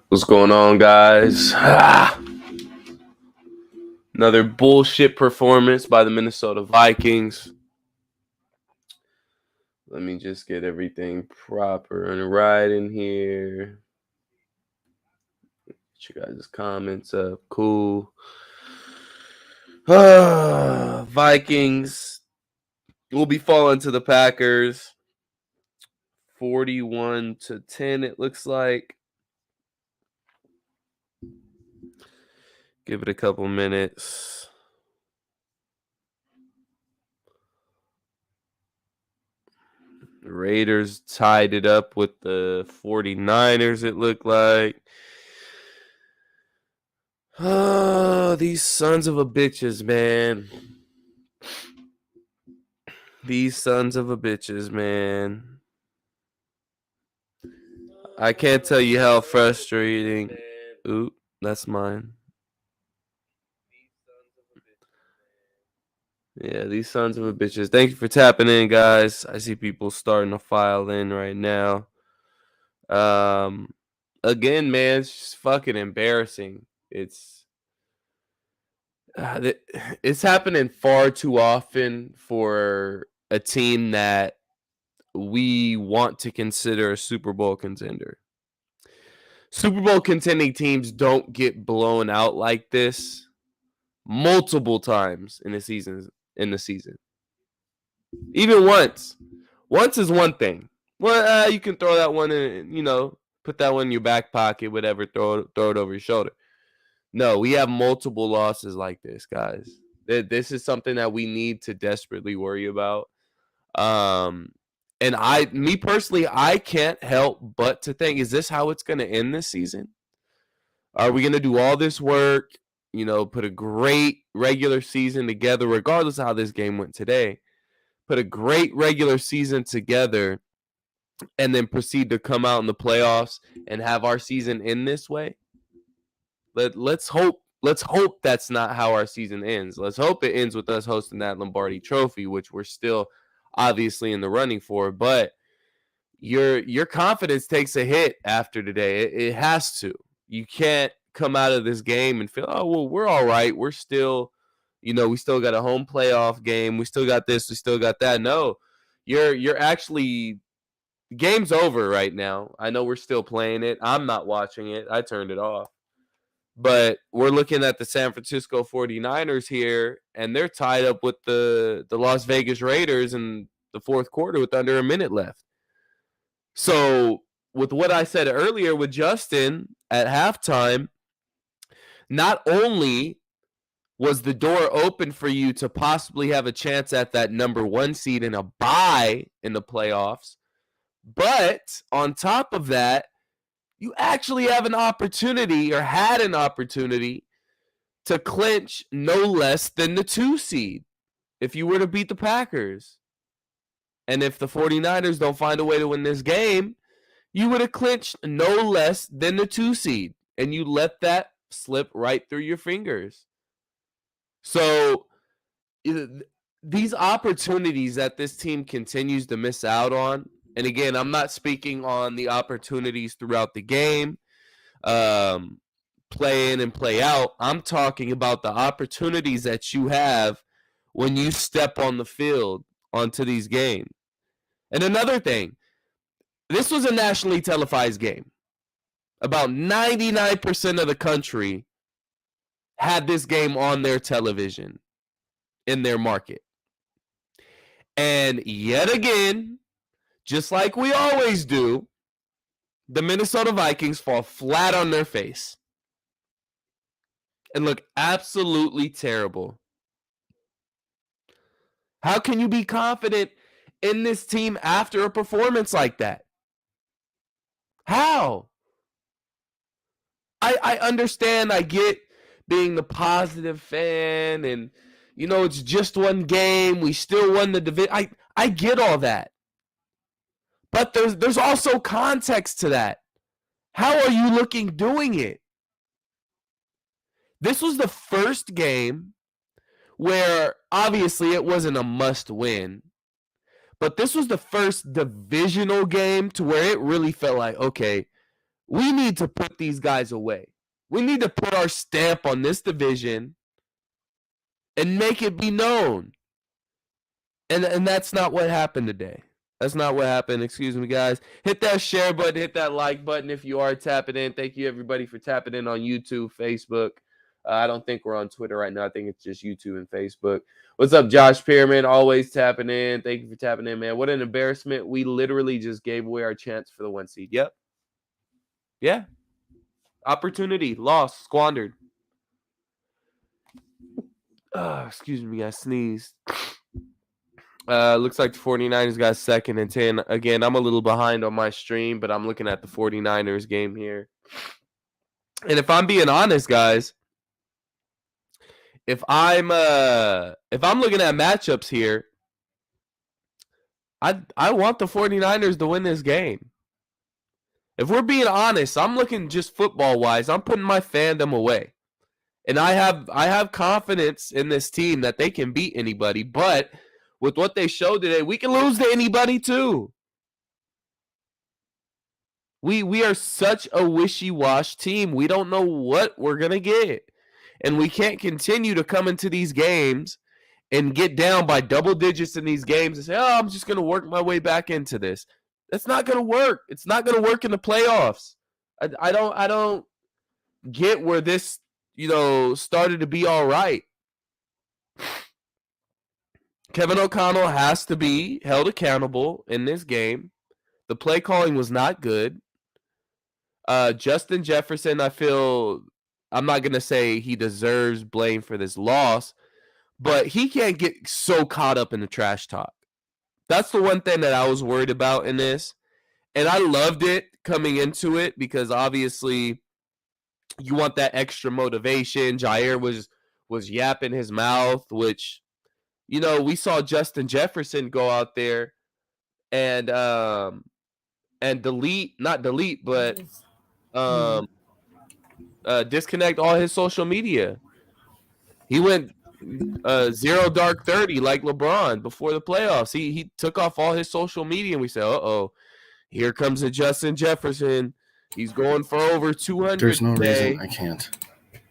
What's going on, guys? Another bullshit performance by the Minnesota Vikings. Let me just get everything proper and right in here. Get you guys' comments up. Cool. Vikings will be falling to the Packers 41-10, it looks like. Give it a couple minutes. The Raiders tied it up with the 49ers, it looked like. Oh, these sons of a bitches, man. These sons of a bitches, man. I can't tell you how frustrating. Oop, that's mine. Yeah, these sons of a bitches. Thank you for tapping in, guys. I see people starting to file in right now. Again, man, it's just fucking embarrassing. It's happening far too often for a team that we want to consider a Super Bowl contender. Super Bowl contending teams don't get blown out like this multiple times in the season. Even once. Once is one thing. Well, you can throw that one in, put that one in your back pocket, whatever, throw it over your shoulder. No, we have multiple losses like this, guys. This is something that we need to desperately worry about. And me personally, I can't help but to think, is this how it's going to end this season? Are we going to do all this work, put a great regular season together, regardless of how this game went today, put a great regular season together, and then proceed to come out in the playoffs and have our season end this way? Let's hope that's not how our season ends. Let's hope it ends with us hosting that Lombardi Trophy, which we're still obviously in the running for. But your confidence takes a hit after today. It has to. You can't come out of this game and feel, oh, well, we're all right. We're still, we still got a home playoff game. We still got this. We still got that. No, you're actually, game's over right now. I know we're still playing it. I'm not watching it. I turned it off. But we're looking at the San Francisco 49ers here, and they're tied up with the Las Vegas Raiders in the fourth quarter with under a minute left. So with what I said earlier with Justin at halftime, not only was the door open for you to possibly have a chance at that number one seed and a bye in the playoffs, but on top of that, you actually have an opportunity, or had an opportunity, to clinch no less than the 2 seed if you were to beat the Packers. And if the 49ers don't find a way to win this game, you would have clinched no less than the 2 seed. And you let that slip right through your fingers. So these opportunities that this team continues to miss out on, and again, I'm not speaking on the opportunities throughout the game, play in and play out. I'm talking about the opportunities that you have when you step on the field onto these games. And another thing, this was a nationally televised game. About 99% of the country had this game on their television in their market. And yet again, just like we always do, the Minnesota Vikings fall flat on their face and look absolutely terrible. How can you be confident in this team after a performance like that? How? I understand, I get being the positive fan and, it's just one game. We still won the division. I get all that. But there's also context to that. How are you looking doing it? This was the first game where obviously it wasn't a must win, but this was the first divisional game to where it really felt like, okay, we need to put these guys away. We need to put our stamp on this division and make it be known. And that's not what happened today. That's not what happened. Excuse me, guys. Hit that share button. Hit that like button if you are tapping in. Thank you, everybody, for tapping in on YouTube, Facebook. I don't think we're on Twitter right now. I think it's just YouTube and Facebook. What's up, Josh Pearman? Always tapping in. Thank you for tapping in, man. What an embarrassment. We literally just gave away our chance for the 1 seed. Yep. Yeah. Opportunity. Lost. Squandered. Excuse me. I sneezed. Looks like the 49ers got 2nd and 10. Again, I'm a little behind on my stream, but I'm looking at the 49ers game here. And if I'm being honest, guys, if I'm looking at matchups here, I want the 49ers to win this game. If we're being honest, I'm looking just football-wise. I'm putting my fandom away. And I have confidence in this team that they can beat anybody, but with what they showed today, we can lose to anybody too. We are such a wishy-wash team. We don't know what we're going to get. And we can't continue to come into these games and get down by double digits in these games and say, oh, I'm just going to work my way back into this. That's not going to work. It's not going to work in the playoffs. I don't get where this, started to be all right. Kevin O'Connell has to be held accountable in this game. The play calling was not good. Justin Jefferson, I feel, I'm not going to say he deserves blame for this loss, but he can't get so caught up in the trash talk. That's the one thing that I was worried about in this. And I loved it coming into it because obviously you want that extra motivation. Jair was yapping his mouth, which, we saw Justin Jefferson go out there and disconnect all his social media. He went 0 dark 30 like LeBron before the playoffs. He took off all his social media, and we said, uh-oh, here comes a Justin Jefferson. He's going for over 200 There's no today. reason I can't.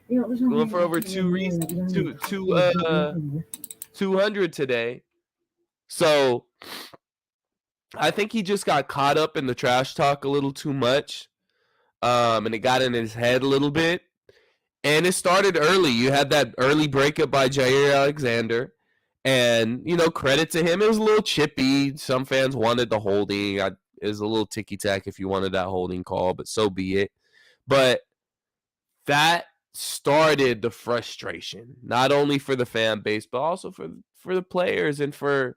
Going for over 200 today. So I think he just got caught up in the trash talk a little too much. And it got in his head a little bit. And it started early. You had that early breakup by Jair Alexander. And, credit to him. It was a little chippy. Some fans wanted the holding. It was a little ticky-tack if you wanted that holding call, but so be it. But that started the frustration, not only for the fan base, but also for the players and for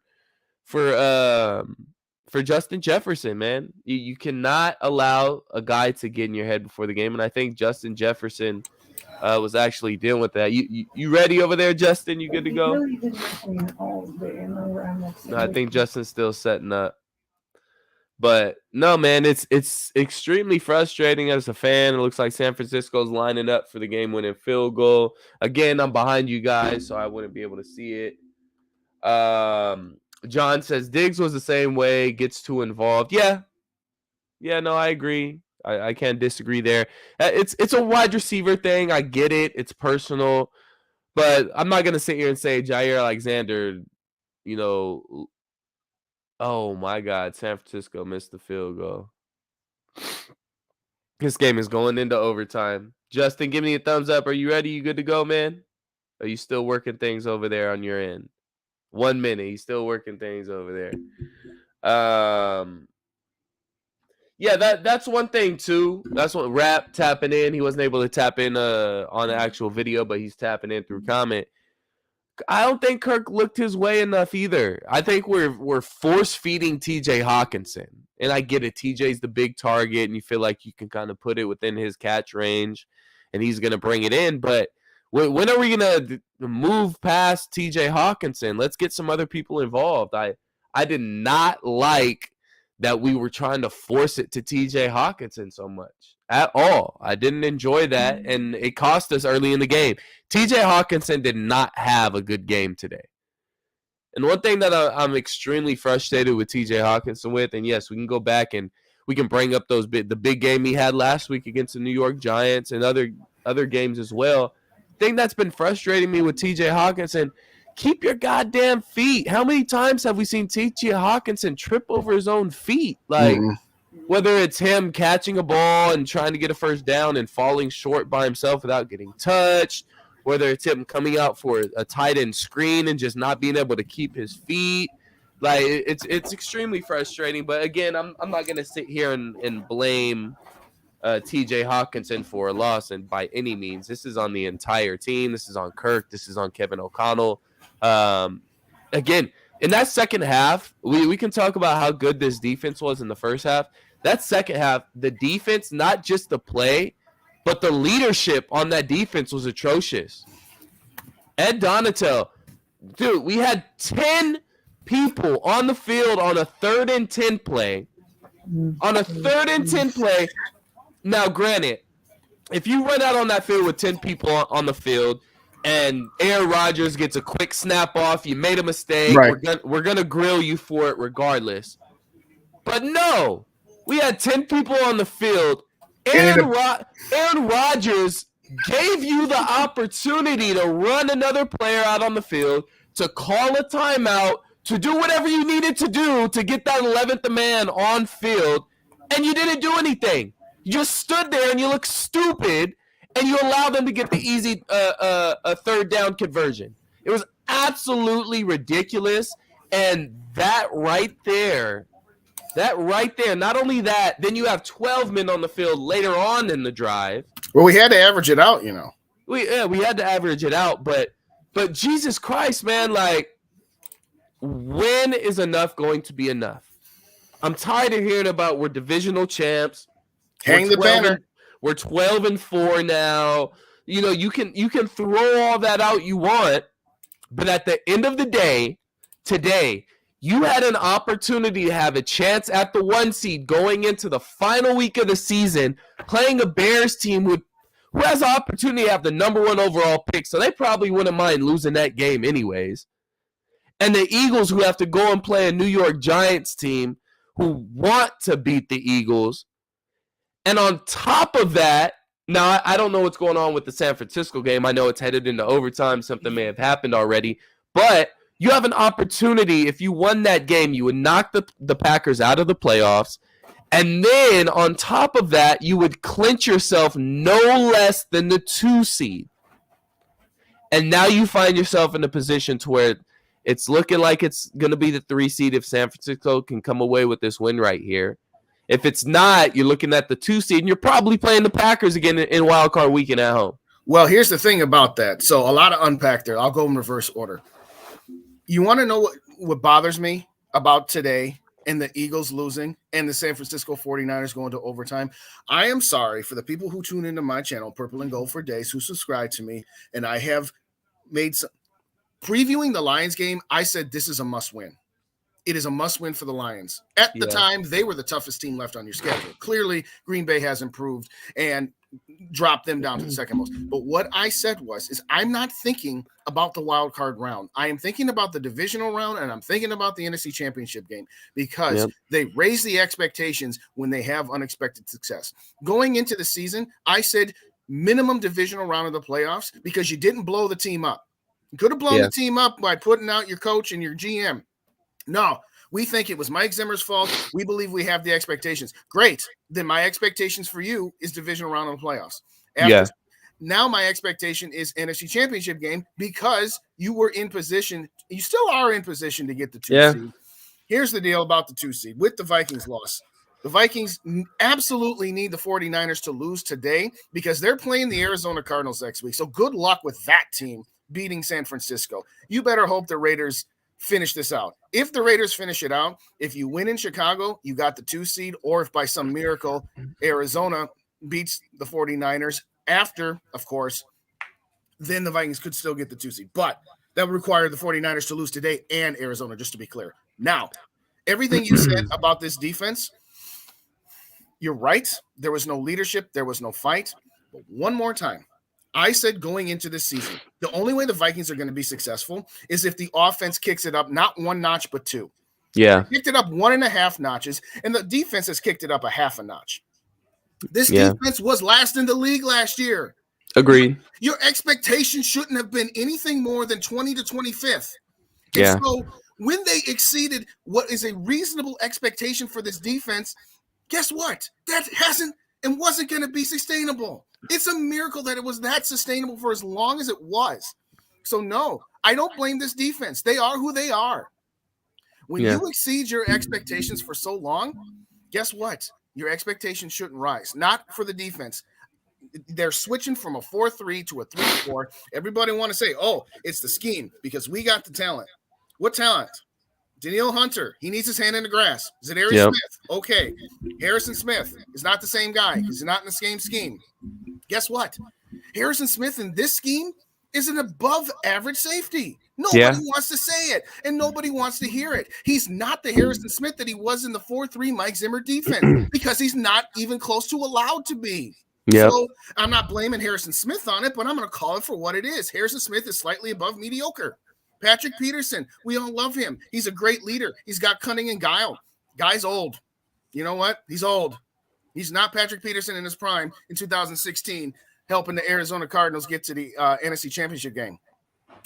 Justin Jefferson, man. You cannot allow a guy to get in your head before the game, and I think Justin Jefferson was actually dealing with that. You ready over there, Justin? You good to go? No, I think Justin's still setting up. But no, man, it's extremely frustrating as a fan. It looks like San Francisco's lining up for the game-winning field goal. Again, I'm behind you guys, so I wouldn't be able to see it. John says Diggs was the same way, gets too involved. Yeah, no, I agree. I can't disagree there. It's a wide receiver thing. I get it. It's personal. But I'm not going to sit here and say Jair Alexander, oh, my God, San Francisco missed the field goal. This game is going into overtime. Justin, give me a thumbs up. Are you ready? You good to go, man? Are you still working things over there on your end? 1 minute. He's still working things over there. Yeah, that's one thing, too. That's what Rap tapping in. He wasn't able to tap in on the actual video, but he's tapping in through comment. I don't think Kirk looked his way enough either. I think we're force-feeding T.J. Hawkinson. And I get it. TJ's the big target, and you feel like you can kind of put it within his catch range, and he's going to bring it in. But when are we going to move past T.J. Hawkinson? Let's get some other people involved. I did not like that we were trying to force it to T.J. Hawkinson so much at all. I didn't enjoy that, and it cost us early in the game. T.J. Hawkinson did not have a good game today. And one thing that I'm extremely frustrated with T.J. Hawkinson with, and yes, we can go back and We can bring up the big game he had last week against the New York Giants and other games as well. Thing that's been frustrating me with TJ Hawkinson, keep your goddamn feet. How many times have we seen TJ Hawkinson trip over his own feet? Like, whether it's him catching a ball and trying to get a first down and falling short by himself without getting touched, whether it's him coming out for a tight end screen and just not being able to keep his feet. Like, it's extremely frustrating. But again, I'm not gonna sit here and blame TJ Hawkinson for a loss, and by any means. This is on the entire team. This is on Kirk. This is on Kevin O'Connell. Again, in that second half, we can talk about how good this defense was in the first half. That second half, the defense, not just the play, but the leadership on that defense was atrocious. Ed Donatel, dude, we had 10 people on the field on a 3rd and 10 play. On a 3rd and 10 play. Now, granted, if you run out on that field with 10 people on the field and Aaron Rodgers gets a quick snap off, you made a mistake, right, we're gonna grill you for it regardless. But no, we had 10 people on the field. Aaron Rodgers gave you the opportunity to run another player out on the field, to call a timeout, to do whatever you needed to do to get that 11th man on field, and you didn't do anything. You just stood there and you looked stupid, and you allowed them to get the easy a 3rd down conversion. It was absolutely ridiculous, and that right there, not only that, then you have 12 men on the field later on in the drive. Well, we had to average it out, you know. We had to average it out, but Jesus Christ, man, like, when is enough going to be enough? I'm tired of hearing about we're divisional champs. Hang the banner. We're 12-4 now. You know, you can throw all that out you want, but at the end of the day, today, you had an opportunity to have a chance at the 1 seed going into the final week of the season, playing a Bears team who has the opportunity to have the number 1 overall pick, so they probably wouldn't mind losing that game anyways. And the Eagles, who have to go and play a New York Giants team who want to beat the Eagles. And on top of that, now I don't know what's going on with the San Francisco game. I know it's headed into overtime. Something may have happened already. But you have an opportunity. If you won that game, you would knock the Packers out of the playoffs. And then on top of that, you would clinch yourself no less than the 2 seed. And now you find yourself in a position to where it's looking like it's going to be the 3 seed if San Francisco can come away with this win right here. If it's not, you're looking at the 2 seed, and you're probably playing the Packers again in Wild Card Weekend at home. Well, here's the thing about that. So a lot of unpack there. I'll go in reverse order. You want to know what bothers me about today and the Eagles losing and the San Francisco 49ers going to overtime? I am sorry for the people who tune into my channel, Purple and Gold for Days, who subscribe to me, and I have made some – previewing the Lions game, I said this is a must-win. It is a must-win for the Lions. At the time, they were the toughest team left on your schedule. Clearly, Green Bay has improved and dropped them down to the second most. But what I said is I'm not thinking about the wild card round. I am thinking about the divisional round, and I'm thinking about the NFC Championship game because they raise the expectations when they have unexpected success. Going into the season, I said minimum divisional round of the playoffs because you didn't blow the team up. You could have blown the team up by putting out your coach and your GM. No, we think it was Mike Zimmer's fault. We believe we have the expectations. Great. Then my expectations for you is divisional round of the playoffs. Now my expectation is NFC Championship game because you were in position. You still are in position to get the 2 seed. Here's the deal about the 2 seed with the Vikings loss. The Vikings absolutely need the 49ers to lose today because they're playing the Arizona Cardinals next week. So good luck with that team beating San Francisco. You better hope the Raiders finish this out. If the Raiders finish it out, if you win in Chicago, you got the 2 seed, or if by some miracle Arizona beats the 49ers after, of course, then the Vikings could still get the 2 seed. But that would require the 49ers to lose today and Arizona, just to be clear. Now, everything you said about this defense, you're right. There was no leadership. There was no fight. But one more time. I said going into this season, the only way the Vikings are going to be successful is if the offense kicks it up, not 1 notch, but 2. Yeah. Kicked it up 1.5 notches, and the defense has kicked it up a half a notch. This Yeah. defense was last in the league last year. Agreed. Your expectation shouldn't have been anything more than 20 to 25th. Yeah. And so when they exceeded what is a reasonable expectation for this defense, guess what? That hasn't and wasn't going to be sustainable. It's a miracle that it was that sustainable for as long as it was. So no, I don't blame this defense. They are who they are. When you exceed your expectations for so long, guess what? Your expectations shouldn't rise. Not for the defense. They're switching from a 4-3 to a 3-4. Everybody want to say, oh, it's the scheme because we got the talent. What talent? Danielle Hunter. He needs his hand in the grass. Zadarius Smith. Okay. Harrison Smith is not the same guy because he's not in the same scheme. Guess what? Harrison Smith in this scheme is an above average safety. Nobody wants to say it, and nobody wants to hear it. He's not the Harrison Smith that he was in the 4-3 Mike Zimmer defense because he's not even close to allowed to be. Yep. So I'm not blaming Harrison Smith on it, but I'm going to call it for what it is. Harrison Smith is slightly above mediocre. Patrick Peterson, we all love him. He's a great leader. He's got cunning and guile. Guy's old. You know what? He's old. He's not Patrick Peterson in his prime in 2016, helping the Arizona Cardinals get to the NFC Championship game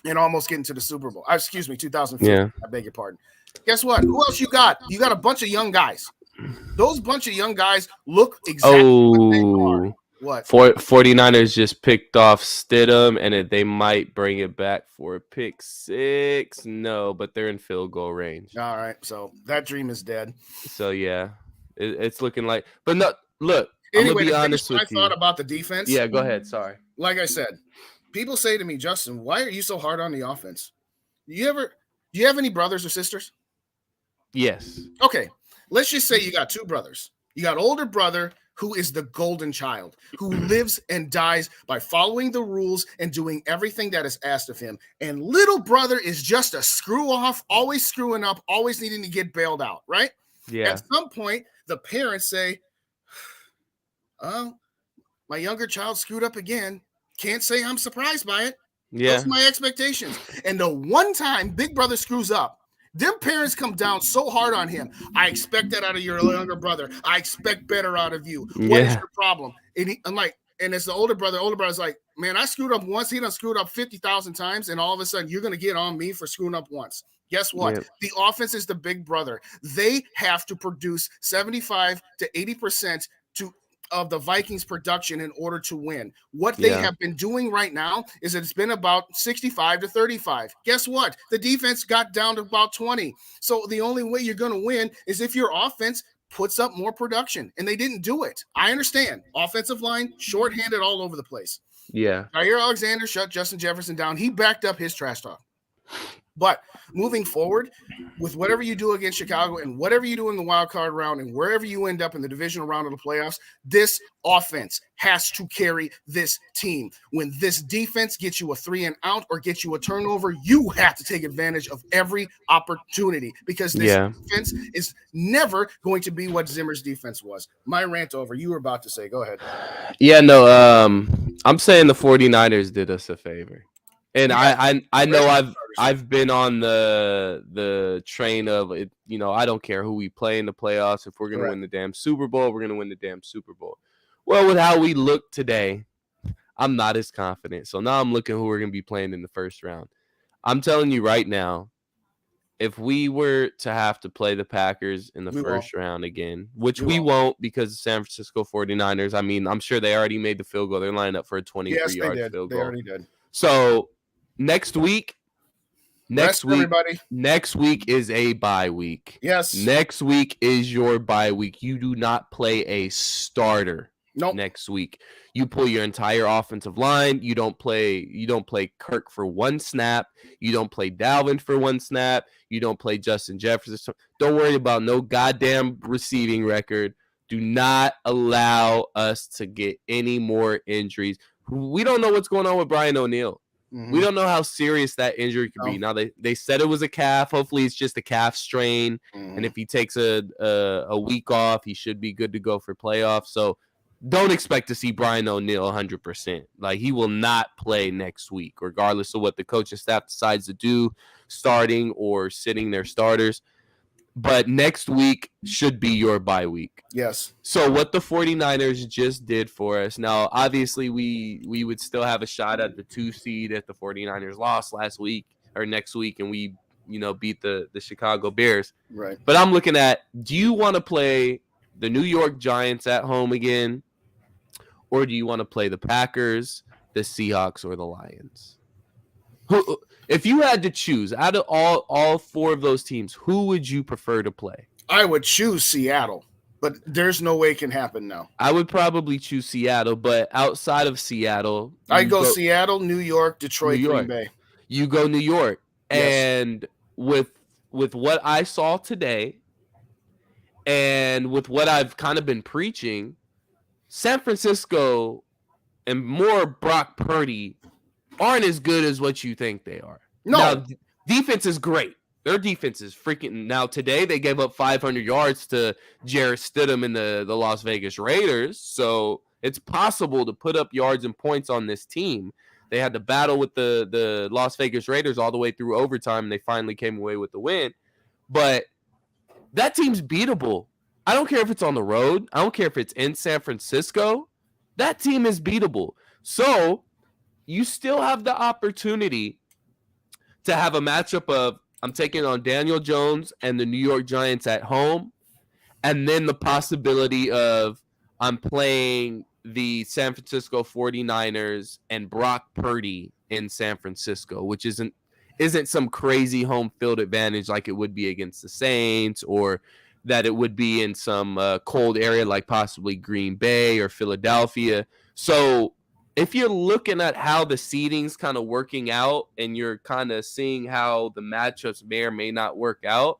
and almost getting to the Super Bowl. 2015. Yeah. I beg your pardon. Guess what? Who else you got? You got a bunch of young guys. Those bunch of young guys look exactly what they are. What? 49ers just picked off Stidham, and they might bring it back for a pick 6. No, but they're in field goal range. All right, so that dream is dead. So, yeah, it's looking like – but no, look, anyway, I'm going to be honest with you. I thought about the defense. Yeah, go ahead. Sorry. Like I said, people say to me, Justin, why are you so hard on the offense? Do you have any brothers or sisters? Yes. Okay, let's just say you got 2 brothers. You got older brother who is the golden child, who lives and dies by following the rules and doing everything that is asked of him. And little brother is just a screw off, always screwing up, always needing to get bailed out, right? Yeah. At some point, the parents say, oh, my younger child screwed up again. Can't say I'm surprised by it. Yeah. Those are my expectations. And the one time Big Brother screws up, them parents come down so hard on him. I expect that out of your younger brother. I expect better out of you. What is your problem? And and it's the older brother's like, man, I screwed up once. He done screwed up 50,000 times. And all of a sudden you're going to get on me for screwing up once. Guess what? Yep. The offense is the big brother. They have to produce 75 to 80% of the Vikings production in order to win. What they have been doing right now is that it's been about 65 to 35. Guess what? The defense got down to about 20. So the only way you're going to win is if your offense puts up more production, and they didn't do it. I understand. Offensive line, shorthanded all over the place. Yeah. Jair Alexander shut Justin Jefferson down. He backed up his trash talk. But moving forward, with whatever you do against Chicago and whatever you do in the wild card round and wherever you end up in the divisional round of the playoffs, this offense has to carry this team. When this defense gets you a 3-and-out or gets you a turnover, you have to take advantage of every opportunity because this defense is never going to be what Zimmer's defense was. My rant over. You were about to say, go ahead. Yeah, no, I'm saying the 49ers did us a favor. And I know I've been on the train of it, you know, I don't care who we play in the playoffs. If we're going to win the damn Super Bowl, we're going to win the damn Super Bowl. Well, with how we look today, I'm not as confident. So now I'm looking who we're going to be playing in the first round. I'm telling you right now, if we were to have to play the Packers in the first round again, which we won't because the San Francisco 49ers, I mean, I'm sure they already made the field goal. They're lining up for a 23-yard field goal. They already did. So next week everybody. Next week is a bye week. Yes. Next week is your bye week. You do not play a starter next week. You pull your entire offensive line. You don't play Kirk for one snap. You don't play Dalvin for one snap. You don't play Justin Jefferson. Don't worry about no goddamn receiving record. Do not allow us to get any more injuries. We don't know what's going on with Brian O'Neill. Mm-hmm. We don't know how serious that injury could be. Now, they said it was a calf. Hopefully, it's just a calf strain. Mm-hmm. And if he takes a week off, he should be good to go for playoffs. So don't expect to see Brian O'Neill 100%. Like, he will not play next week, regardless of what the coaching staff decides to do, starting or sitting their starters. but next week should be your bye week. Yes. So what the 49ers just did for us, now obviously we would still have a shot at the 2 seed if the 49ers lost last week or next week and we, beat the Chicago Bears. Right. But I'm looking at, do you want to play the New York Giants at home again, or do you want to play the Packers, the Seahawks, or the Lions? If you had to choose out of all 4 of those teams, who would you prefer to play? I would choose Seattle, but there's no way it can happen now. I would probably choose Seattle, but outside of Seattle, I'd go Seattle, New York, Detroit, Green Bay. You go New York. Yes. And with what I saw today and with what I've kind of been preaching, San Francisco and more Brock Purdy aren't as good as what you think they are. No. Now, defense is great. Their defense is freaking. Now, today they gave up 500 yards to Jarrett Stidham and the Las Vegas Raiders. So it's possible to put up yards and points on this team. They had to battle with the Las Vegas Raiders all the way through overtime, and they finally came away with the win. But that team's beatable. I don't care if it's on the road. I don't care if it's in San Francisco. That team is beatable. So you still have the opportunity to have a matchup of I'm taking on Daniel Jones and the New York Giants at home, and then the possibility of I'm playing the San Francisco 49ers and Brock Purdy in San Francisco, which isn't some crazy home field advantage like it would be against the Saints or that it would be in some cold area like possibly Green Bay or Philadelphia. So if you're looking at how the seeding's kind of working out and you're kind of seeing how the matchups may or may not work out,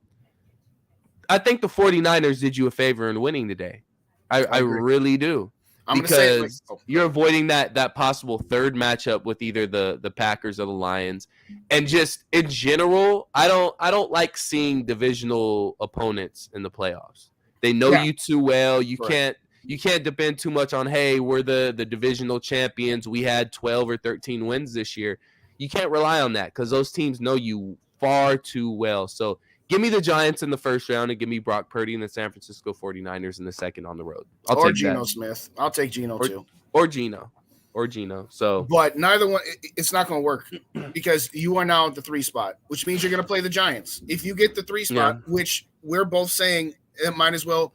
I think the 49ers did you a favor in winning today. I really do. Because you're avoiding that possible third matchup with either the Packers or the Lions. And just in general, I don't like seeing divisional opponents in the playoffs. They know you too well. You can't depend too much on, hey, we're the divisional champions. We had 12 or 13 wins this year. You can't rely on that because those teams know you far too well. So give me the Giants in the first round and give me Brock Purdy and the San Francisco 49ers in the second on the road. I'll take Geno that. Smith. I'll take Geno too. Or Geno. So, but neither one, it's not going to work because you are now at the 3 spot, which means you're going to play the Giants. If you get the 3 spot, which we're both saying it might as well,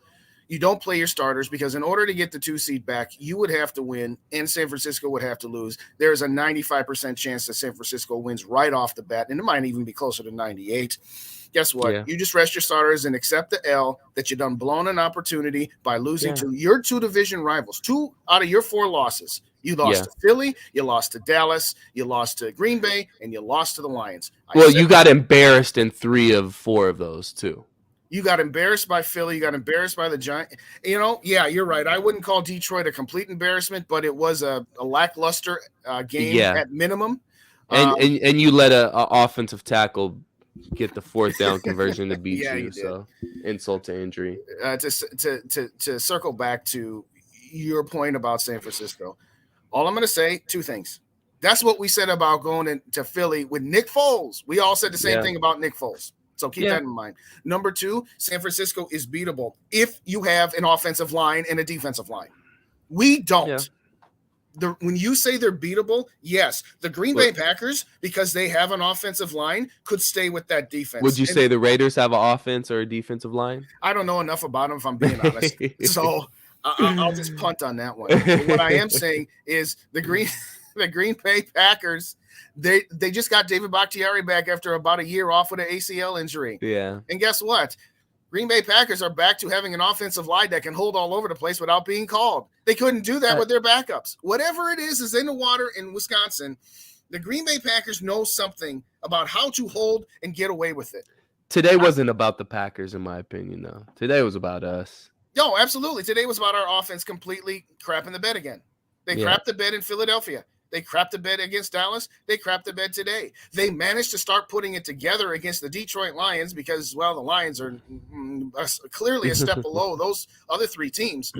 you don't play your starters because in order to get the 2 seed back, you would have to win and San Francisco would have to lose. There's a 95% chance that San Francisco wins right off the bat, and it might even be closer to 98. Guess what? Yeah. You just rest your starters and accept the L that you done blown an opportunity by losing to your 2 division rivals. 2 out of your 4 losses. You lost to Philly, you lost to Dallas, you lost to Green Bay, and you lost to the Lions. You got embarrassed in 3 of 4 of those too. You got embarrassed by Philly. You got embarrassed by the Giants. You're right. I wouldn't call Detroit a complete embarrassment, but it was a lackluster game at minimum. And you let a offensive tackle get the 4th down conversion to beat you. So insult to injury. To circle back to your point about San Francisco, all I'm going to say 2 things. That's what we said about going into Philly with Nick Foles. We all said the same thing about Nick Foles. So keep that in mind. Number 2, San Francisco is beatable if you have an offensive line and a defensive line. We don't. When you say they're beatable, yes. The Green Bay Packers, because they have an offensive line, could stay with that defense. Would you say the Raiders have an offense or a defensive line? I don't know enough about them, if I'm being honest. So I'll just punt on that one. But what I am saying is the Green Bay Packers, they just got David Bakhtiari back after about a year off with an ACL injury. Yeah. And guess what? Green Bay Packers are back to having an offensive line that can hold all over the place without being called. They couldn't do that with their backups. Whatever it is in the water in Wisconsin, the Green Bay Packers know something about how to hold and get away with it. Today wasn't about the Packers, in my opinion, though. Today was about us. No, absolutely. Today was about our offense completely crapping the bed again. They crapped the bed in Philadelphia. They crapped the bed against Dallas. They crapped the bed today. They managed to start putting it together against the Detroit Lions because, well, the Lions are clearly a step below those other 3 teams.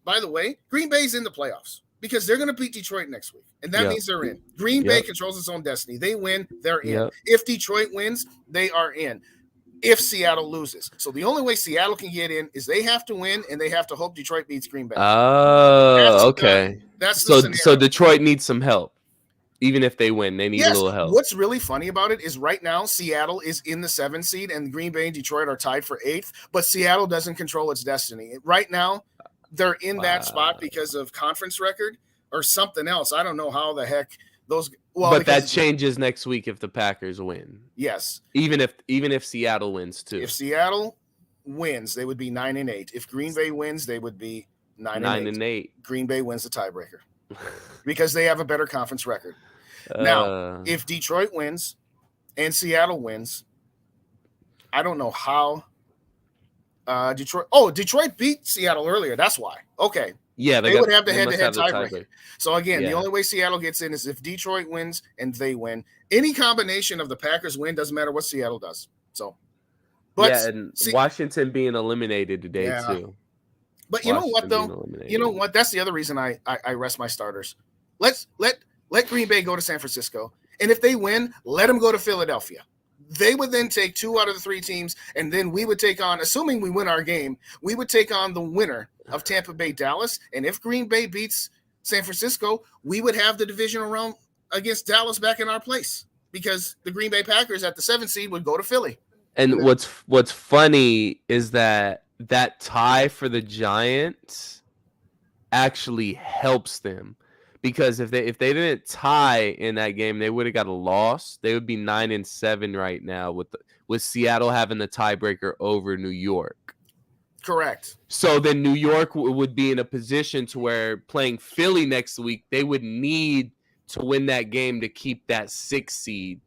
By the way, Green Bay's in the playoffs because they're going to beat Detroit next week, and that means they're in. Green Bay controls its own destiny. They win, they're in. If Detroit wins, they are in. if Seattle loses. So the only way Seattle can get in is they have to win, and they have to hope Detroit beats Green Bay. Oh, okay. That's the scenario. So Detroit needs some help. Even if they win, they need a little help. What's really funny about it is right now Seattle is in the 7th seed, and Green Bay and Detroit are tied for 8th, but Seattle doesn't control its destiny. Right now, they're in that spot because of conference record or something else. I don't know how the heck those. Well, but that changes next week if the Packers win. Yes. Even if Seattle wins too. If Seattle wins, they would be 9-8. If Green Bay wins, they would be 9-8. Green Bay wins the tiebreaker because they have a better conference record. Now, if Detroit wins and Seattle wins, I don't know how Detroit beat Seattle earlier. That's why. Okay. Yeah, they would have the head-to-head tiebreaker. So again, the only way Seattle gets in is if Detroit wins and they win. Any combination of the Packers win doesn't matter what Seattle does. So, but and Washington being eliminated today too. But you know what though? You know what? That's the other reason I rest my starters. Let Green Bay go to San Francisco, and if they win, let them go to Philadelphia. They would then take 2 out of the 3 teams, and then we would take on, assuming we win our game, we would take on the winner of Tampa Bay, Dallas. And if Green Bay beats San Francisco, we would have the divisional round against Dallas back in our place because the Green Bay Packers at the 7th seed would go to Philly. And what's funny is that tie for the Giants actually helps them. Because if they didn't tie in that game, they would have got a loss. They would be 9-7 right now with Seattle having the tiebreaker over New York. Correct. So then New York would be in a position to where playing Philly next week, they would need to win that game to keep that 6th seed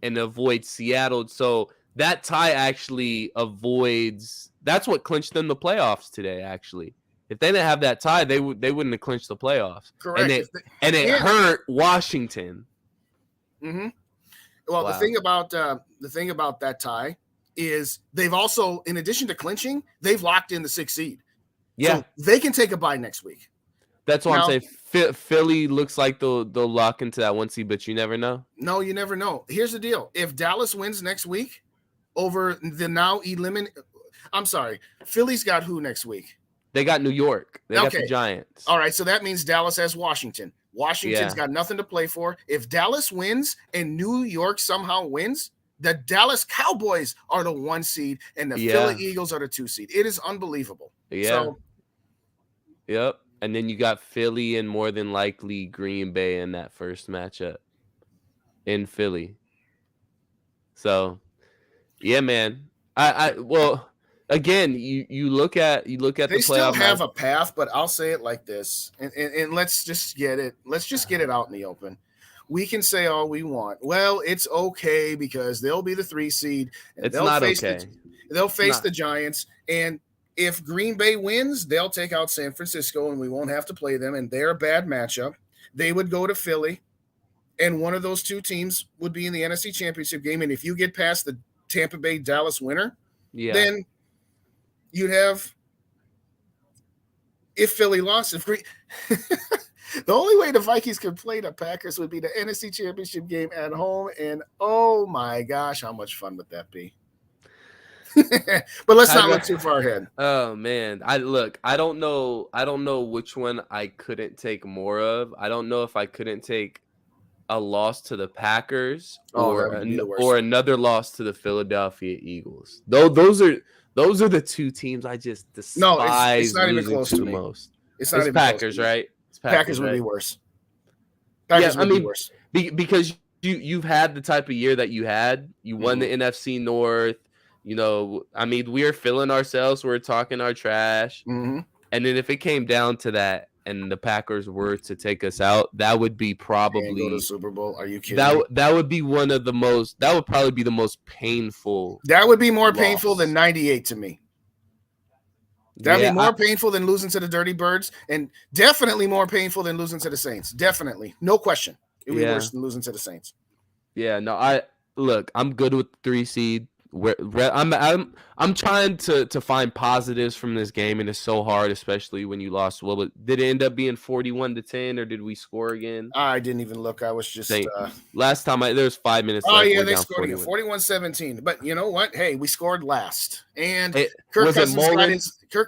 and avoid Seattle. So that tie actually avoids. That's what clinched them the playoffs today. Actually. If they didn't have that tie, they wouldn't have clinched the playoffs. Correct. And it hurt Washington. Mm-hmm. Well, wow. the thing about that tie is they've also, in addition to clinching, they've locked in the 6th seed. Yeah, so they can take a bye next week. That's why I'm saying Philly looks like they'll lock into that 1 seed, but you never know. No, you never know. Here's the deal: if Dallas wins next week over the now Philly's got who next week? They got New York. They got the Giants. All right, so that means Dallas has Washington. Washington's got nothing to play for. If Dallas wins and New York somehow wins, the Dallas Cowboys are the 1 seed and the Philly Eagles are the 2 seed. It is unbelievable. Yeah. Yep. And then you got Philly and more than likely Green Bay in that first matchup in Philly. So, yeah, man. Again, you look at the playoff. They still have a path, but I'll say it like this, and let's just get it out in the open. We can say all we want. Well, it's okay because they'll be the 3 seed. And they'll face the Giants, and if Green Bay wins, they'll take out San Francisco, and we won't have to play them. And they're a bad matchup. They would go to Philly, and one of those 2 teams would be in the NFC Championship game. And if you get past the Tampa Bay Dallas winner, then you'd have, if Philly lost, the only way the Vikings could play the Packers would be the NFC Championship game at home. And oh my gosh, how much fun would that be? But let's not look too far ahead. Oh man. I don't know which one I couldn't take more of. I don't know if I couldn't take a loss to the Packers or another loss to the Philadelphia Eagles. Those are the 2 teams I just despise. No, it's not even close to the me. most. It's not even Packers, close right? It's Packers would be worse. Packers would be worse. Because you've had the type of year that you had. You won the NFC North. You know, I mean, we are feeling ourselves. We're talking our trash. Mm-hmm. And then if it came down to that and the Packers were to take us out, that would be probably go to the Super Bowl. Are you kidding? That would be one of the most. That would probably be the most painful. That would be more painful than 98 to me. That'd be more painful than losing to the Dirty Birds, and definitely more painful than losing to the Saints. Definitely, no question. It would be worse than losing to the Saints. Yeah, no. I'm good with 3 seed. I'm I'm trying to find positives from this game, and it's so hard, especially when you lost. Well, but did it end up being 41-10, or did we score again? I didn't even look. I was just. Last time there was 5 minutes Oh left. yeah, we're they down scored again, 41-17. But you know what? Hey, we scored last, and Kirk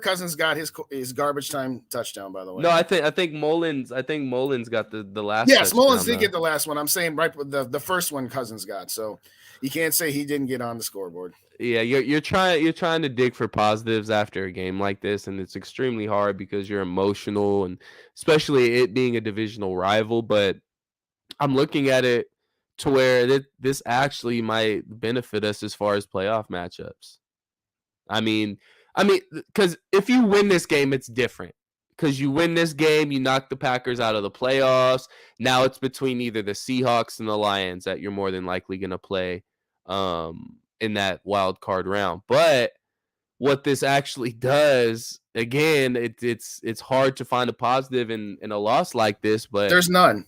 Cousins got his garbage time touchdown. By the way, no, I think Mullins got the last. Yes, Mullins did get the last one. I'm saying right with the first one Cousins got. So you can't say he didn't get on the scoreboard. Yeah, you're trying to dig for positives after a game like this, and it's extremely hard because you're emotional, and especially it being a divisional rival. But I'm looking at it to where this actually might benefit us as far as playoff matchups. I mean, because if you win this game, it's different. Because you win this game, you knock the Packers out of the playoffs. Now it's between either the Seahawks and the Lions that you're more than likely going to play in that wild card round. But what this actually does, again, it's hard to find a positive in a loss like this. But there's none.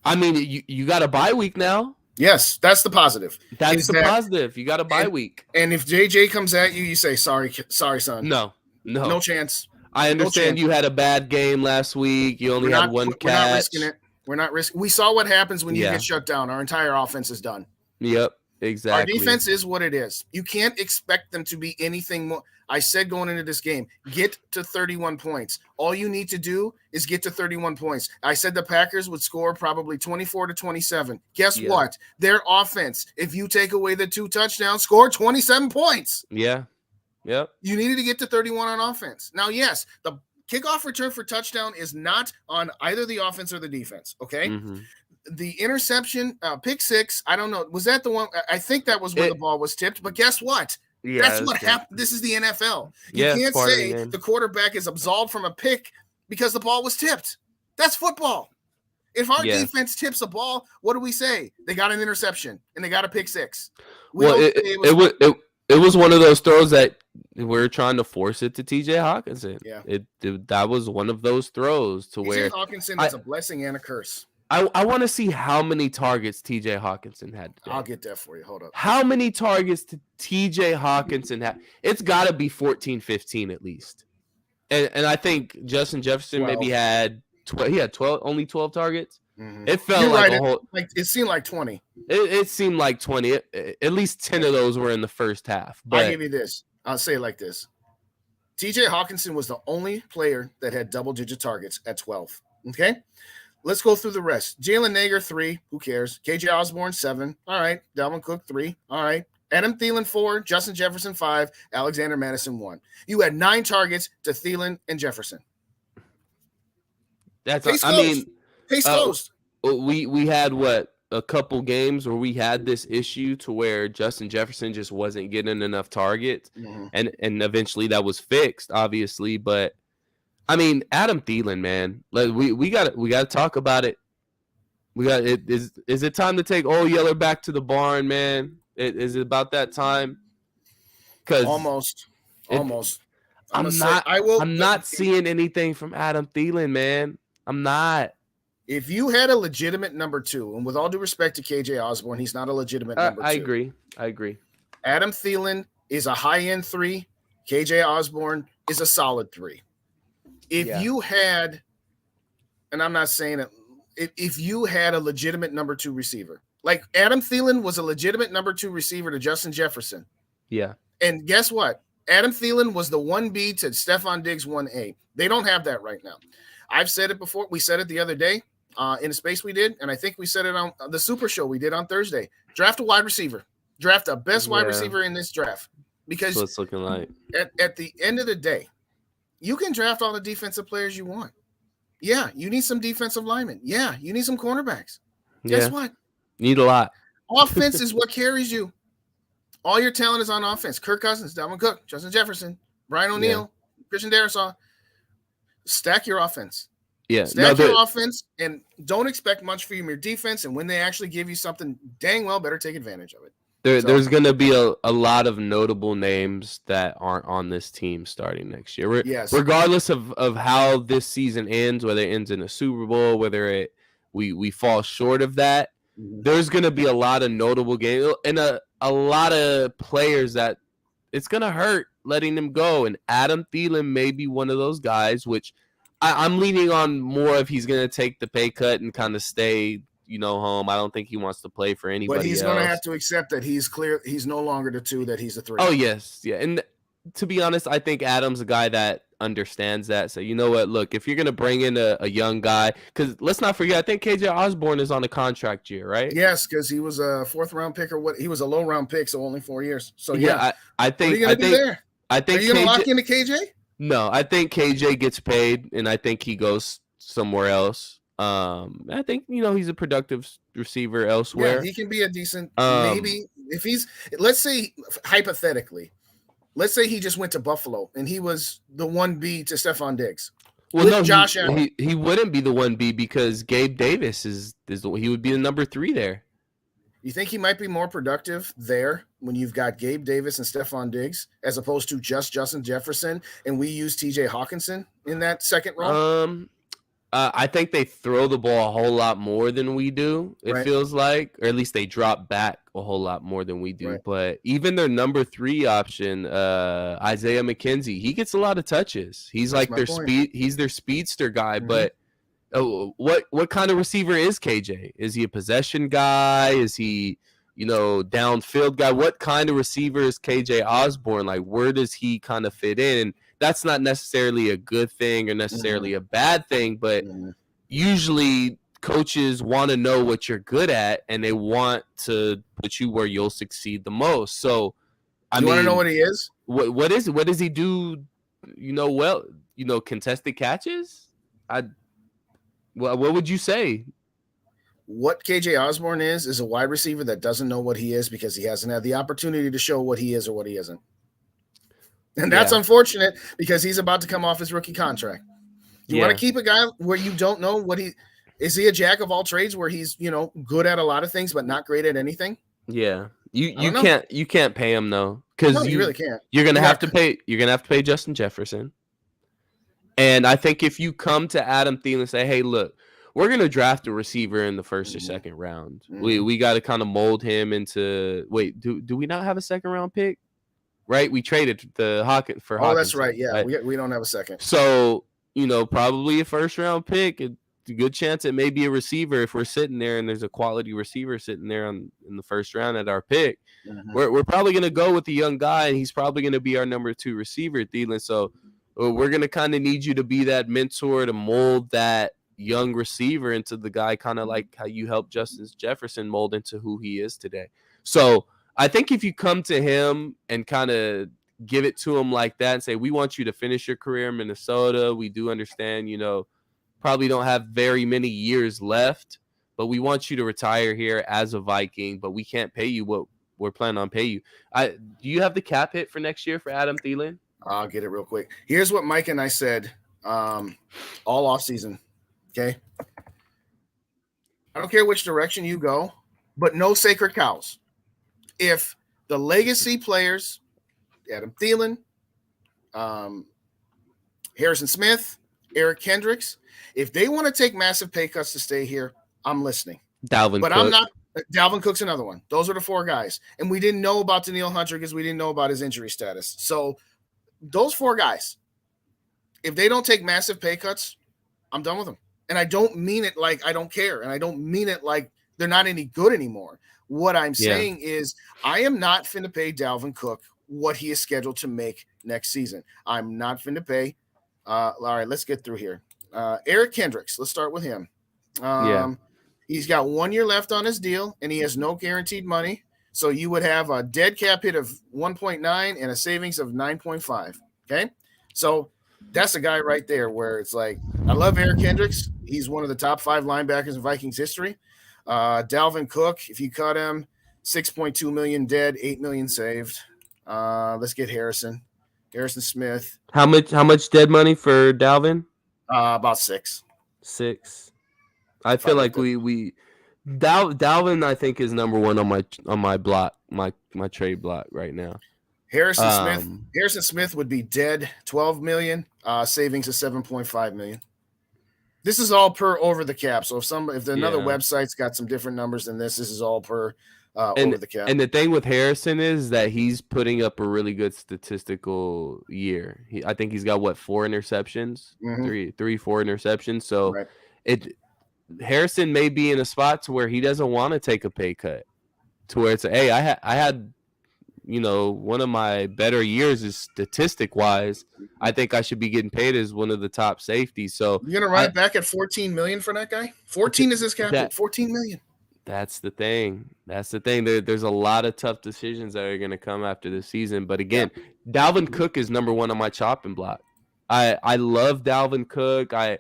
I mean, you got a bye week now. Yes, that's the positive. That's the positive. You got a bye week. And if JJ comes at you, you say, sorry, son. No chance. I understand you had a bad game last week. You only had one catch. We're not risking it. We're not risking. We saw what happens when you get shut down. Our entire offense is done. Yep, exactly. Our defense is what it is. You can't expect them to be anything more. I said going into this game, get to 31 points. All you need to do is get to 31 points. I said the Packers would score probably 24-27. Guess what? Their offense, if you take away the 2 touchdowns, score 27 points. Yeah. Yep. You needed to get to 31 on offense. Now, yes, the kickoff return for touchdown is not on either the offense or the defense, okay? Mm-hmm. The interception, pick 6, I don't know. Was that the one? I think that was where the ball was tipped, but guess what? Yeah, that's what happened. This is the NFL. You can't say the quarterback is absolved from a pick because the ball was tipped. That's football. If our defense tips a ball, what do we say? They got an interception and they got a pick 6. It was one of those throws that we're trying to force it to TJ Hawkinson. Yeah. That was one of those throws to where TJ Hawkinson is a blessing and a curse. I want to see how many targets TJ Hawkinson had today. I'll get that for you. Hold up. How many targets did TJ Hawkinson have? It's got to be 14, 15 at least. And I think Justin Jefferson 12. maybe had 12. He had only 12 targets. Mm-hmm. It felt like a whole. It seemed like 20. It seemed like 20. At least 10 of those were in the first half. But I'll give you this. I'll say it like this. TJ Hawkinson was the only player that had double-digit targets at 12. Okay? Let's go through the rest. Jalen Nager, 3. Who cares? KJ Osborne, 7. All right. Dalvin Cook, 3. All right. Adam Thielen, 4. Justin Jefferson, 5. Alexander Madison, 1. You had 9 targets to Thielen and Jefferson. Case closed. We had a couple games where we had this issue to where Justin Jefferson just wasn't getting enough targets, and eventually that was fixed, obviously. But I mean, Adam Thielen, man, like we got to talk about it. Is it time to take Old Yeller back to the barn, man? Is it about that time? Because almost. I'm not seeing anything from Adam Thielen, man. I'm not. If you had a legitimate number 2, and with all due respect to KJ Osborne, he's not a legitimate number 2. I agree. Adam Thielen is a high-end 3. KJ Osborne is a solid 3. If you had, and I'm not saying it, if you had a legitimate number 2 receiver, like Adam Thielen was a legitimate number 2 receiver to Justin Jefferson. Yeah. And guess what? Adam Thielen was the 1B to Stephon Diggs 1A. They don't have that right now. I've said it before. We said it the other day in a space we did, and I think we said it on the Super Show we did on Thursday. Draft a wide receiver. Draft a best wide receiver in this draft. Because that's what it's looking like. At the end of the day, you can draft all the defensive players you want. Yeah, you need some defensive linemen. Yeah, you need some cornerbacks. Guess what? Need a lot. Offense is what carries you. All your talent is on offense. Kirk Cousins, Dalvin Cook, Justin Jefferson, Brian O'Neill, Christian Darrisaw. Stack your offense. Yeah. Stack your offense and don't expect much from your defense. And when they actually give you something, dang well, better take advantage of it. There's going to be a lot of notable names that aren't on this team starting next year. Regardless of how this season ends, whether it ends in a Super Bowl, whether we fall short of that, there's going to be a lot of notable games and a lot of players that it's gonna hurt letting him go. And Adam Thielen may be one of those guys, which I'm leaning on more if he's gonna take the pay cut and kind of stay, home. I don't think he wants to play for anybody But he's else. going to have to accept that he's clear. He's no longer the 2, that he's the 3. Oh, yes. Yeah. And to be honest, I think Adam's a guy that understands that. So, you know what? Look, if you're going to bring in a young guy, because let's not forget, I think KJ Osborne is on a contract year, right? Yes, because he was a 4th-round pick, or what? He was a low-round pick, so only 4 years. So, I think. What are you going to do there? I think. Are you going to lock into KJ? No, I think KJ gets paid, and I think he goes somewhere else. I think he's a productive receiver elsewhere. Yeah, he can be a decent. Maybe if he's, let's say hypothetically, let's say he just went to Buffalo and he was the 1B to Stephon Diggs. Well, no, Josh Allen. He wouldn't be the 1B because Gabe Davis he would be the number 3 there. You think he might be more productive there when you've got Gabe Davis and Stephon Diggs as opposed to just Justin Jefferson, and we use TJ Hawkinson in that second role? I think they throw the ball a whole lot more than we do, it feels like, or at least they drop back a whole lot more than we do. Right. But even their number 3 option, Isaiah McKenzie, he gets a lot of touches. He's he's their speedster guy. Mm-hmm. But what kind of receiver is KJ? Is he a possession guy? Is he, downfield guy? What kind of receiver is KJ Osborne? Like, where does he kind of fit in? And that's not necessarily a good thing or necessarily a bad thing, but usually coaches want to know what you're good at and they want to put you where you'll succeed the most. So, you want to know what he is? What is it? What does he do? Contested catches? What would you say? What KJ Osborne is a wide receiver that doesn't know what he is because he hasn't had the opportunity to show what he is or what he isn't. And that's unfortunate because he's about to come off his rookie contract. You want to keep a guy where you don't know what is he a jack of all trades where he's, good at a lot of things but not great at anything? Yeah. You can't pay him though. Because you really can't. You're gonna have to pay Justin Jefferson. And I think if you come to Adam Thielen and say, hey, look, we're gonna draft a receiver in the first or second round. We gotta kind of mold him into do we not have a second round pick? Right, we traded the Hawkins for Hawkins. Oh, that's right. Yeah, right? We don't have a second. So probably a first round pick. It's a good chance it may be a receiver if we're sitting there and there's a quality receiver sitting there in the first round at our pick. We're probably gonna go with the young guy, and he's probably gonna be our number 2 receiver, Thielen. So we're gonna kind of need you to be that mentor to mold that young receiver into the guy, kind of like how you helped Justin Jefferson mold into who he is today. So I think if you come to him and kind of give it to him like that and say, we want you to finish your career in Minnesota. We do understand, probably don't have very many years left, but we want you to retire here as a Viking, but we can't pay you what we're planning on pay you. Do you have the cap hit for next year for Adam Thielen? I'll get it real quick. Here's what Mike and I said all offseason, okay? I don't care which direction you go, but no sacred cows. If the legacy players, Adam Thielen, Harrison Smith, Eric Kendricks, if they want to take massive pay cuts to stay here, I'm listening. Dalvin Cook's another one. Those are the 4 guys. And we didn't know about Danielle Hunter because we didn't know about his injury status. So those 4 guys, if they don't take massive pay cuts, I'm done with them. And I don't mean it like I don't care. And I don't mean it like they're not any good anymore. What I'm saying is I am not finna pay Dalvin Cook what he is scheduled to make next season. I'm not finna pay. All right, let's get through here. Eric Kendricks, let's start with him. He's got 1 year left on his deal, and he has no guaranteed money. So you would have a dead cap hit of 1.9 and a savings of 9.5. Okay, so that's a guy right there where it's like I love Eric Kendricks. He's one of the top 5 linebackers in Vikings history. Dalvin Cook, if you cut him, 6.2 million dead, 8 million saved. Let's get Harrison Smith. How much dead money for Dalvin? About 6. I feel like Dalvin I think is number 1 on my block, my trade block right now. Harrison Smith would be dead 12 million, savings of 7.5 million. This is all per over the cap. So if another website's got some different numbers than this is all per over the cap. And the thing with Harrison is that he's putting up a really good statistical year. I think he's got 4 interceptions, Mm-hmm. 4 interceptions. So Right. Harrison may be in a spot to where he doesn't want to take a pay cut. To where it's hey, I had one of my better years is statistic wise. I think I should be getting paid as one of the top safeties. So you're gonna run it back at $14 million for that guy. 14 is his cap hit. $14 million. That's the thing. There's a lot of tough decisions that are going to come after this season. But again, Dalvin Cook is number 1 on my chopping block. I love Dalvin Cook. I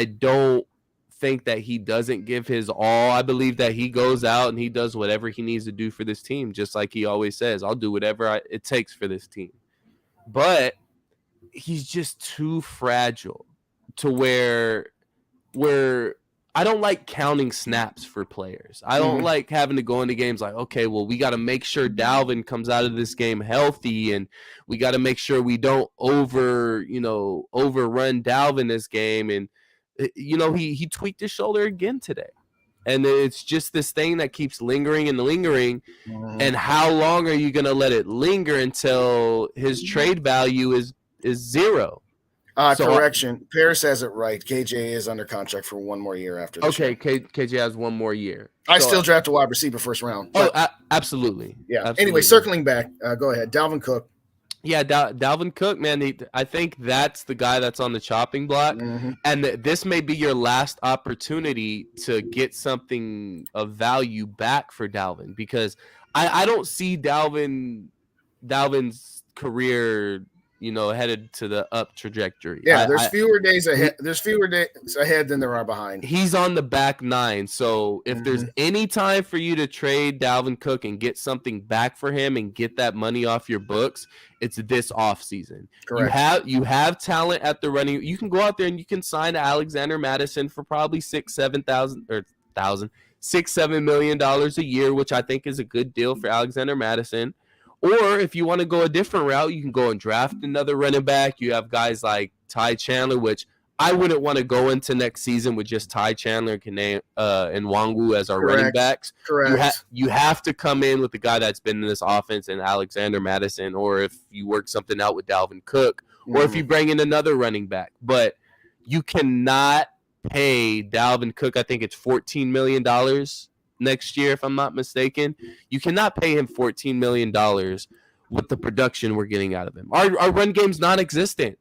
don't think that he doesn't give his all. I believe that he goes out and he does whatever he needs to do for this team, just like he always says. I'll do whatever it takes for this team. But he's just too fragile to where I don't like counting snaps for players. I don't like having to go into games like, okay, well, we got to make sure Dalvin comes out of this game healthy, and we got to make sure we don't overrun Dalvin this game. And he tweaked his shoulder again today, and it's just this thing that keeps lingering and lingering. And how long are you going to let it linger until his trade value is 0? Correction. Paris has it right. KJ is under contract for 1 more year after this. Okay, KJ has 1 more year. I still draft a wide receiver first round. Absolutely. Yeah. Absolutely. Anyway, circling back, go ahead. Dalvin Cook. Yeah, Dalvin Cook, man. I think that's the guy that's on the chopping block, and this may be your last opportunity to get something of value back for Dalvin, because I don't see Dalvin's career headed to the up trajectory. Yeah, there's fewer days ahead. There's fewer days ahead than there are behind. He's on the back 9. So if there's any time for you to trade Dalvin Cook and get something back for him and get that money off your books, it's this offseason. Correct. You have talent at the running. You can go out there and you can sign Alexander Mattison for probably $6-7 million a year, which I think is a good deal for Alexander Mattison. Or if you want to go a different route, you can go and draft another running back. You have guys like Ty Chandler, which I wouldn't want to go into next season with just Ty Chandler and Nwangu as our running backs. Correct. You have to come in with the guy that's been in this offense and Alexander Mattison, or if you work something out with Dalvin Cook, or if you bring in another running back. But you cannot pay Dalvin Cook, I think it's $14 million next year, if I'm not mistaken. You cannot pay him $14 million with the production we're getting out of him. Our run game's non-existent,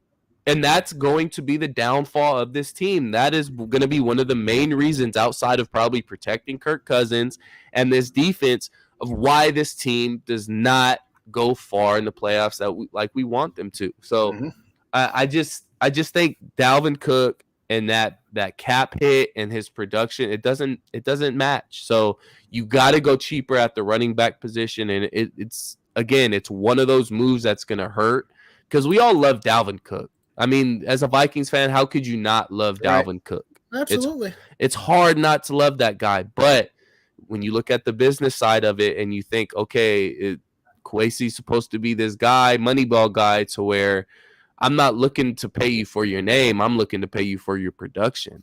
and that's going to be the downfall of this team. That is going to be one of the main reasons, outside of probably protecting Kirk Cousins and this defense, of why this team does not go far in the playoffs that we want them to. So I just think Dalvin Cook and that cap hit and his production, it doesn't match. So you got to go cheaper at the running back position, and it's one of those moves that's going to hurt, because we all love Dalvin Cook. I mean, as a Vikings fan, how could you not love Dalvin Cook? Absolutely. It's hard not to love that guy, but when you look at the business side of it and you think, okay, Kwesi's supposed to be this guy, Moneyball guy, to where I'm not looking to pay you for your name. I'm looking to pay you for your production.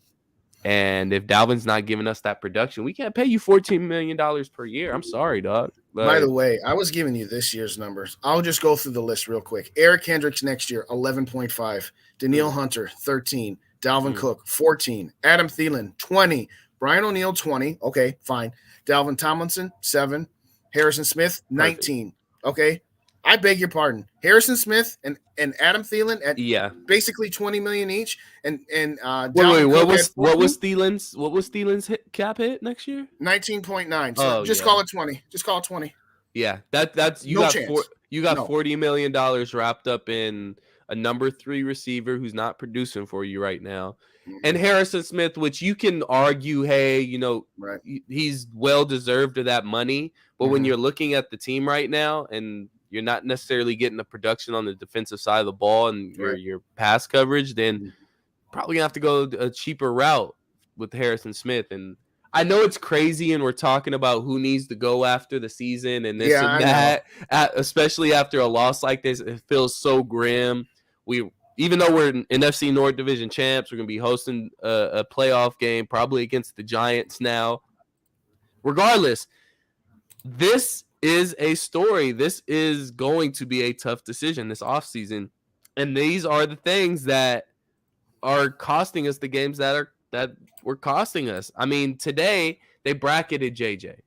And if Dalvin's not giving us that production, we can't pay you $14 million per year. I'm sorry, dog. By the way, I was giving you this year's numbers. I'll just go through the list real quick. Eric Kendricks next year, 11.5. Danielle Hunter, 13. Dalvin Cook, 14. Adam Thielen, 20. Brian O'Neill, 20. Okay, fine. Dalvin Tomlinson, 7. Harrison Smith, 19. Okay. I beg your pardon. Harrison Smith and Adam Thielen at basically $20 million each. And what was Thielen's cap hit next year? 19.9. So call it 20. Just call it 20. Yeah, that's you got $40 million wrapped up in a number 3 receiver who's not producing for you right now. And Harrison Smith, which you can argue, hey, he's well deserved of that money. But when you're looking at the team right now and you're not necessarily getting the production on the defensive side of the ball and your pass coverage, then probably gonna have to go a cheaper route with Harrison Smith. And I know it's crazy, and we're talking about who needs to go after the season and this and that, especially after a loss like this. It feels so grim. Even though we're NFC North Division champs, we're gonna be hosting a playoff game probably against the Giants now. Regardless, this is a story. This is going to be a tough decision this offseason. And these are the things that are costing us the games that were costing us. I mean, today they bracketed JJ.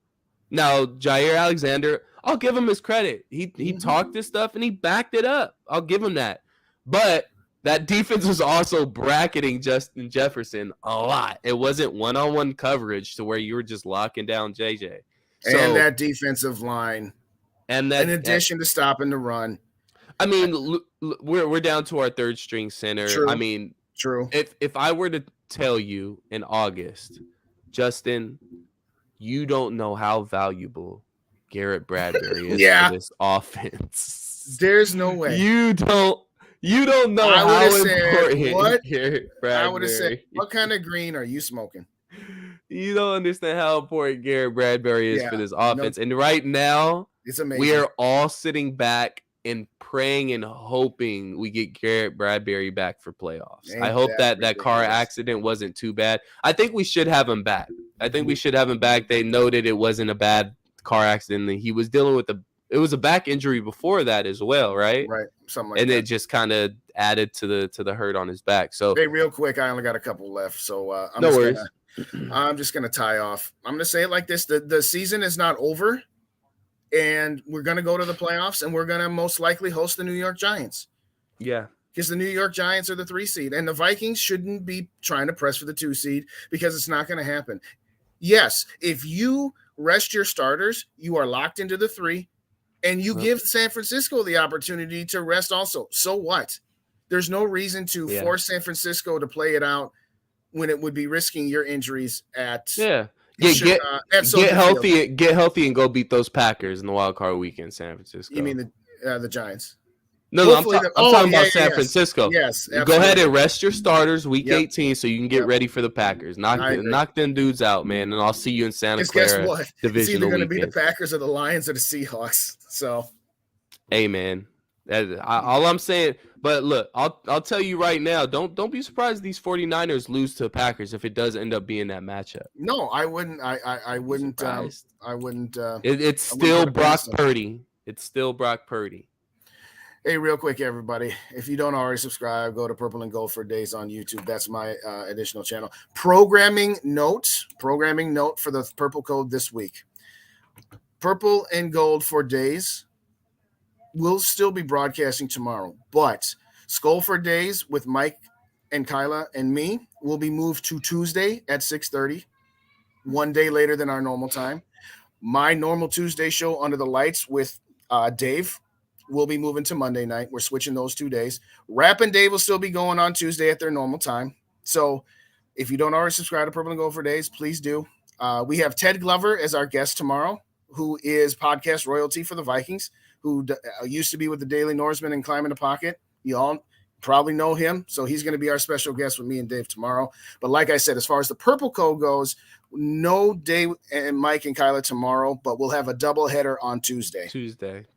Now, Jair Alexander, I'll give him his credit. He talked this stuff and he backed it up. I'll give him that. But that defense was also bracketing Justin Jefferson a lot. It wasn't one-on-one coverage to where you were just locking down JJ. So, and that defensive line, and that, in addition to stopping the run. I mean, we're down to our third string center. True. I mean, true. If I were to tell you in August, Justin, you don't know how valuable Garrett Bradbury is for this offense. There's no way. You don't know how important Garrett Bradbury. I would have said, what kind of green are you smoking? You don't understand how important Garrett Bradbury is for this offense. And right now, it's amazing. We are all sitting back and praying and hoping we get Garrett Bradbury back for playoffs. I hope that car accident wasn't too bad. I think we should have him back. They noted it wasn't a bad car accident. He was dealing with it was a back injury before that as well, right? Right, something like that. And it just kind of added to the hurt on his back. So, hey, real quick, I only got a couple left, so I'm just gonna tie off. I'm gonna say it like this: the season is not over. And we're going to go to the playoffs, and we're going to most likely host the New York Giants. Yeah. Because the New York Giants are the 3 seed, and the Vikings shouldn't be trying to press for the 2 seed because it's not going to happen. Yes, if you rest your starters, you are locked into the 3, and you give San Francisco the opportunity to rest also. So what? There's no reason to force San Francisco to play it out when it would be risking your injuries at Get healthy and go beat those Packers in the wild card weekend, San Francisco. You mean the Giants? No, I'm talking about San Francisco. Yes, go ahead and rest your starters week 18 so you can get ready for the Packers. Knock them dudes out, man, and I'll see you in Santa Clara. Guess what? Divisional it's either going to weekend. be the Packers or the Lions or the Seahawks. So, hey, man, all I'm saying. But look, I'll tell you right now, don't be surprised these 49ers lose to the Packers if it does end up being that matchup. No, I wouldn't. I wouldn't. I wouldn't. It's still Brock Purdy. It's still Brock Purdy. Hey, real quick, everybody, if you don't already subscribe, go to Purple and Gold for Days on YouTube. That's my additional channel. Programming note for the Purple Code this week. Purple and Gold for Days will still be broadcasting tomorrow, but SKOL'd for Days with Mike and Kyla and me will be moved to Tuesday at 6:30, 1 day later than our normal time. My normal Tuesday show, Under the Lights with Dave, will be moving to Monday night. We're switching those 2 days. Rap and Dave will still be going on Tuesday at their normal time. So if you don't already subscribe to Purple and Gold for Days, please do. We have Ted Glover as our guest tomorrow, who is podcast royalty for the Vikings, who used to be with the Daily Norseman and Climb in the Pocket. You all probably know him, so he's going to be our special guest with me and Dave tomorrow. But like I said, as far as the Purple Code goes, no Dave and Mike and Kyla tomorrow, but we'll have a double header on Tuesday.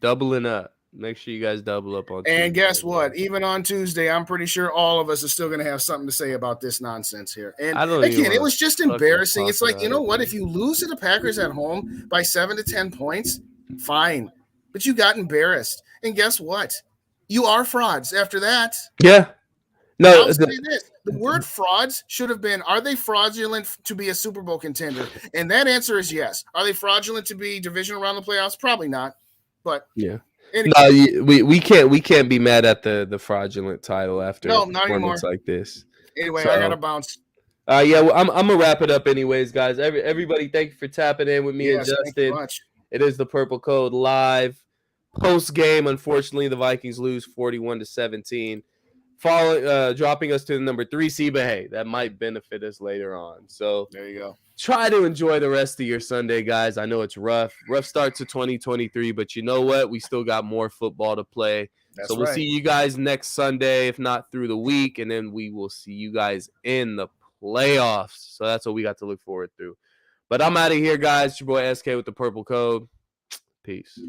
Doubling up. Make sure you guys double up on Tuesday. And guess what? Even on Tuesday, I'm pretty sure all of us are still going to have something to say about this nonsense here. And again, it was just embarrassing. It's like, you know what? If you lose to the Packers at home by 7 to 10 points, fine. But you got embarrassed. And guess what? You are frauds after that. Yeah. No, I'll say this. The word frauds should have been, are they fraudulent to be a Super Bowl contender? And that answer is yes. Are they fraudulent to be divisional round of the playoffs? Probably not. But yeah. Anyway. No, we can't be mad at the fraudulent title after performance like this. Anyway, so, I gotta bounce. Well, I'm gonna wrap it up anyways, guys. Everybody, thank you for tapping in with me and Justin. It is the Purple Code live post game. Unfortunately, the Vikings lose 41-17. Dropping us to the number 3 seed, but hey, that might benefit us later on. So there you go. Try to enjoy the rest of your Sunday, guys. I know it's rough start to 2023, but you know what? We still got more football to play. So we'll see you guys next Sunday, if not through the week, and then we will see you guys in the playoffs. So that's what we got to look forward to. But I'm out of here, guys. It's your boy SK with the Purple Code. Peace.